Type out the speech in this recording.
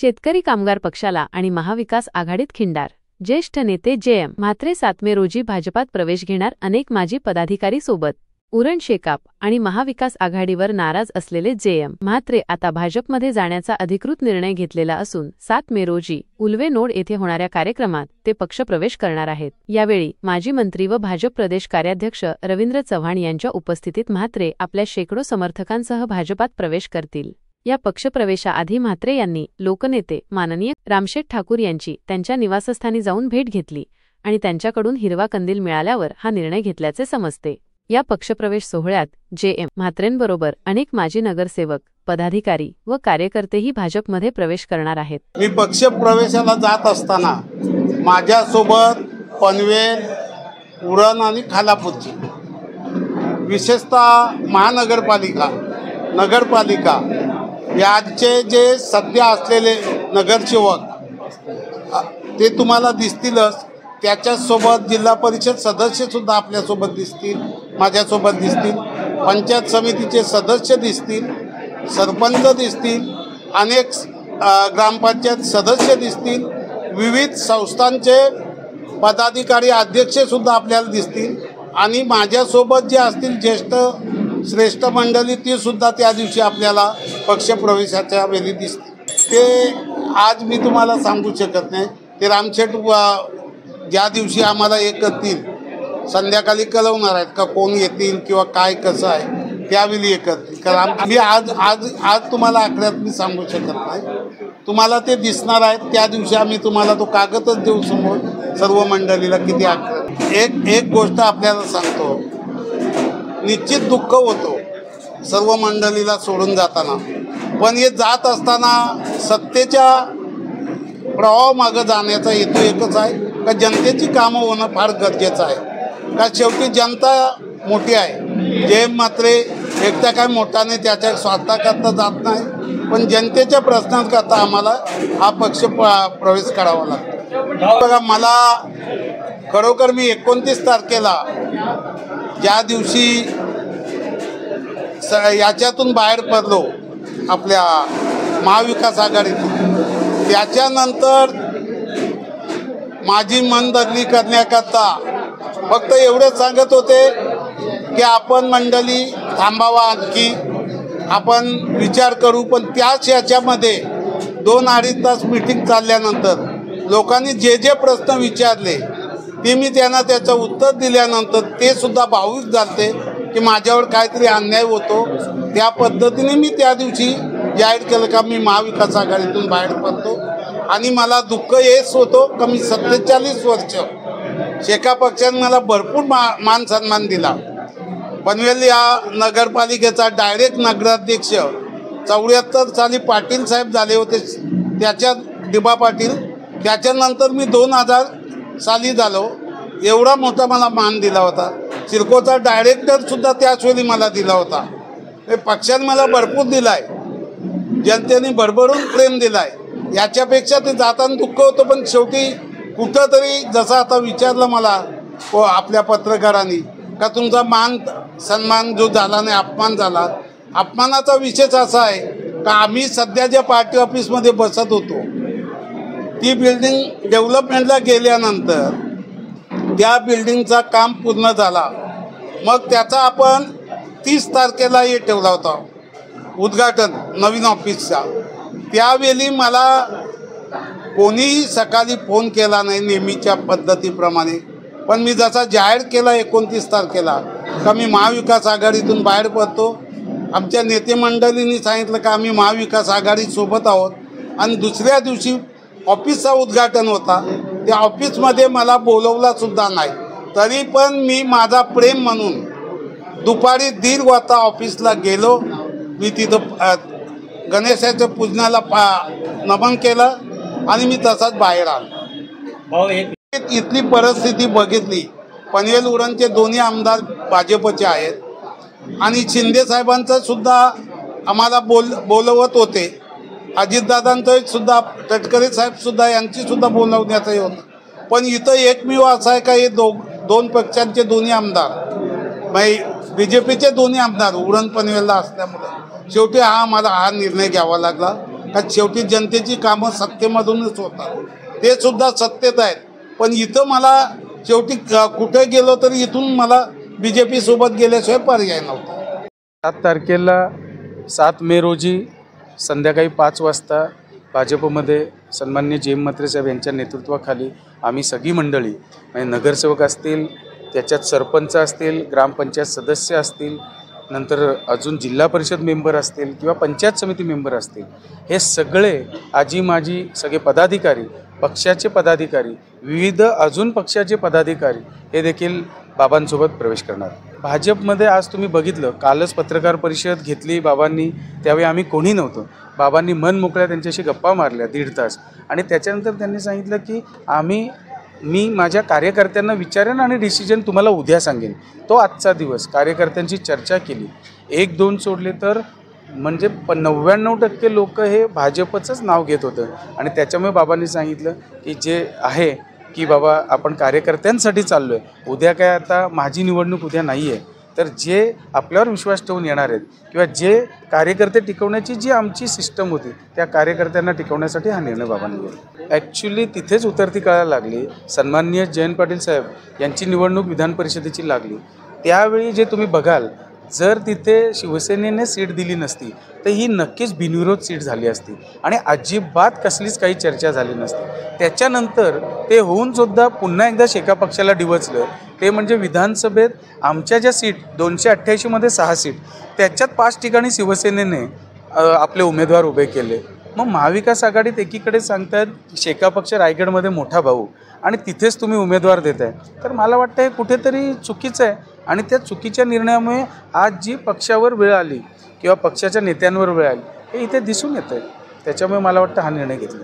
शेतकरी कामगार पक्षाला आणि महाविकास आघाडीत खिंडार. ज्येष्ठ नेते जे.एम. म्हात्रे 7 मे रोजी भाजपात प्रवेश घेणार. अनेक माजी पदाधिकारी सोबत. उरण शेकाप आणि महाविकास आघाडीवर नाराज असलेले जे.एम. म्हात्रे आता भाजपमध्ये जाण्याचा अधिकृत निर्णय घेतलेला असून 7 मे रोजी उल्वे-नोड येथे होणाऱ्या कार्यक्रमात ते पक्षप्रवेश करणार आहेत. यावेळी माजी मंत्री व भाजप प्रदेश कार्याध्यक्ष रवींद्र चव्हाण यांच्या उपस्थितीत म्हात्रे आपल्या शेकडो समर्थकांसह भाजपात प्रवेश करतील. या पक्षप्रवेशाआधी म्हात्रे यांनी लोकनेते माननीय रामशेठ ठाकूर यांची त्यांच्या निवासस्थानी जाऊन भेट घेतली आणि त्यांच्याकडून हिरवा कंदील मिळाल्यावर हा निर्णय घेतल्याचे समजते. या पक्षप्रवेश सोहळ्यात जे.एम. म्हात्रेंबरोबर अनेक माजी नगरसेवक, पदाधिकारी व कार्यकर्तेही भाजपमध्ये प्रवेश करणार आहेत. मी पक्षप्रवेशाला जात असताना माझ्यासोबत पनवेल, उरण आणि खालापूरची विशेषतः महानगरपालिका, नगरपालिका याचे जे सध्या असलेले नगरसेवक ते तुम्हाला दिसतीलच. त्याच्यासोबत जिल्हा परिषद सदस्यसुद्धा आपल्यासोबत दिसतील, माझ्यासोबत दिसतील, पंचायत समितीचे सदस्य दिसतील, सरपंच दिसतील, अनेक ग्रामपंचायत सदस्य दिसतील, विविध संस्थांचे पदाधिकारी अध्यक्षसुद्धा आपल्याला दिसतील आणि माझ्यासोबत जे असतील ज्येष्ठ श्रेष्ठ मंडळी ती सुद्धा त्या दिवशी आपल्याला पक्षप्रवेशाच्या वेळी दिसतील. ते आज मी तुम्हाला सांगू शकत नाही. ते रामशेठ ज्या दिवशी आम्हाला हे करतील संध्याकाळी कळवणार आहेत का कोण येतील किंवा काय कसं आहे त्यावेळी हे करतील. कारण मी आज तुम्हाला आकड्यात मी सांगू शकत नाही. तुम्हाला ते दिसणार आहेत त्या दिवशी. आम्ही तुम्हाला तो कागदच देऊ समोर सर्व मंडळीला किती आकडे. एक गोष्ट आपल्याला सांगतो, निश्चित दुःख होतो सर्व मंडळीला सोडून जाताना, पण हे जात असताना सत्तेच्या प्रवाहामागं जाण्याचा हेतू एकच आहे का जनतेची कामं होणं फार गरजेचं आहे. का शेवटी जनता मोठी आहे. जे म्हात्रे एकटा काय मोठा नाही, त्याच्या स्वार्थाकरता जात नाही, पण जनतेच्या प्रश्नांकरता आम्हाला हा पक्ष प्रवेश करावा लागतो. बघा, मला खरोखर मी 29 तारखेला ज्या दिवशी याच्यातून बाहेर पडलो आपल्या महाविकास आघाडीतून, त्याच्यानंतर माझी मनबदली करण्याकरता फक्त एवढंच सांगत होते की आपण मंडळी थांबावा, आणखी आपण विचार करू. पण त्याच याच्यामध्ये 2-2.5 तास मीटिंग चालल्यानंतर लोकांनी जे जे प्रश्न विचारले ते मी त्यांना त्याचं उत्तर दिल्यानंतर ते सुद्धा भावुक झाले की माझ्यावर काहीतरी अन्याय होतो. त्या पद्धतीने मी त्या दिवशी जाहीर केलं का मी महाविकास आघाडीतून बाहेर पडतो. आणि मला दुःख हेच होतो का मी 47 वर्ष शेका पक्षाने मला भरपूर मान सन्मान दिला. पनवेल या नगरपालिकेचा डायरेक्ट नगराध्यक्ष 74 साली पाटील साहेब झाले होते, त्याच्यात दिबा पाटील. त्याच्यानंतर मी 2000 साली झालो. एवढा मोठा मला मान दिला होता. सिडकोचा डायरेक्टरसुद्धा त्याचवेळी मला दिला होता. पक्षाने मला भरपूर दिला आहे, जनतेने भरभरून प्रेम दिला आहे. याच्यापेक्षा ते जाताना दुःख होतं, पण शेवटी कुठंतरी जसं आता विचारलं मला आपल्या पत्रकारांनी का तुमचा मान सन्मान जो झाला नाही, अपमान झाला. अपमानाचा विषयच असा आहे का आम्ही सध्या ज्या पार्टी ऑफिसमध्ये बसत होतो ती बिल्डिंग डेव्हलपमेंटला गेल्यानंतर त्या बिल्डिंगचा काम पूर्ण झाला. मग त्याचा आपण 30 तारखेला हे ठेवला होता उद्घाटन नवीन ऑफिसचा. त्यावेळी मला कोणीही सकाळी फोन केला नाही नेहमीच्या पद्धतीप्रमाणे. पण मी जसा जाहीर केला 29 तारखेला का मी महाविकास आघाडीतून बाहेर पडतो, आमच्या नेते मंडळींनी सांगितलं का आम्ही महाविकास आघाडीसोबत आहोत. आणि दुसऱ्या दिवशी ऑफिसचा उद्घाटन होता, त्या ऑफिसमध्ये मला बोलवलासुद्धा नाही. तरी पण मी माझा प्रेम म्हणून दुपारी 1:30 वाजता ऑफिसला गेलो. मी तिथं गणेशाच्या पूजनाला नमन केलं आणि मी तसाच बाहेर आलो. इथली परिस्थिती बघितली. पनवेल उरणचे दोन्ही आमदार भाजपचे आहेत आणि शिंदे साहेबांचं सुद्धा आम्हाला बोलवत होते. अजितदादांचं सुद्धा, तटकरे साहेबसुद्धा यांचीसुद्धा बोलवण्याचंही होतं. पण इथं एकमेव असं आहे का हे दोन पक्षांचे दोन्ही आमदार, BJPचे दोन्ही आमदार उरण पनवेलला असल्यामुळे शेवटी हा निर्णय घ्यावा लागला. का शेवटी जनतेची कामं सत्तेमधूनच होतात, ते सुद्धा सत्तेत आहेत. पण इथं मला शेवटी कुठे गेलो तरी इथून मला BJP सोबत गेल्याशिवाय पर्याय नव्हता. 7 तारखेला 7 मे रोजी संध्याकाळी 5 वाजता भाजपमध्ये सन्माननीय JM म्हात्रे साहेब यांच्या नेतृत्वाखाली आम्ही सगळी मंडळी म्हणजे नगरसेवक असतील, त्याच्यात सरपंच असतील, ग्रामपंचायत सदस्य असतील, नंतर अजून जिल्हा परिषद मेंबर असतील किंवा पंचायत समिती मेंबर असतील, हे सगळे आजी माजी सगळे पदाधिकारी, पक्षाचे पदाधिकारी, विविध अजून पक्षाचे पदाधिकारी हे देखील बाबांसोबत प्रवेश करणार. भाजपमध्ये आज तुम्ही बघितलं, कालच पत्रकार परिषद घेतली बाबांनी, त्यावेळी आम्ही कोणी नव्हतो. बाबांनी मन मोकळ्या त्यांच्याशी गप्पा मारल्या 1.5 तास आणि त्याच्यानंतर त्यांनी सांगितलं की मी माझ्या कार्यकर्त्यांना विचारेन आणि डिसिजन तुम्हाला उद्या सांगेन. तो आजचा दिवस कार्यकर्त्यांची चर्चा केली. 1-2 सोडले तर म्हणजे 99% लोक हे भाजपचंच नाव घेत होतं आणि त्याच्यामुळे बाबांनी सांगितलं की जे आहे की बाबा आपण कार्यकर्त्यांसाठी चाललो आहे. उद्या काय आता माझी निवडणूक उद्या नाही आहे, तर जे आपल्यावर विश्वास ठेवून येणार आहेत किंवा जे कार्यकर्ते टिकवण्याची जी आमची सिस्टम होती त्या कार्यकर्त्यांना टिकवण्यासाठी हा निर्णय बाबांनी घेतला. ॲक्च्युली तिथेच उतरती कळायला लागली. सन्माननीय जयंत पाटील साहेब यांची निवडणूक विधान परिषदेची लागली त्यावेळी जे तुम्ही बघाल, जर तिथे शिवसेनेने सीट दिली नसती तर ही नक्कीच बिनविरोध सीट झाली असती आणि अजिबात कसलीच काही चर्चा झाली नसती. त्याच्यानंतर ते होऊनसुद्धा पुन्हा एकदा शेका पक्षाला डिवचलं. ते म्हणजे विधानसभेत आमच्या ज्या सीट 288मध्ये 6 सीट, त्याच्यात 5 ठिकाणी शिवसेनेने आपले उमेदवार उभे केले. मग महाविकास आघाडीत एकीकडे सांगतायत शेका पक्ष रायगडमध्ये मोठा भाऊ आणि तिथेच तुम्ही उमेदवार देत आहे, तर मला वाटतं हे कुठेतरी चुकीचं आहे. आणि त्या चुकीच्या निर्णयामुळे आज जी पक्षावर वेळ आली किंवा पक्षाच्या नेत्यांवर वेळ आली हे इथे दिसून येतं आहे. त्याच्यामुळे मला वाटतं हा निर्णय घेतला.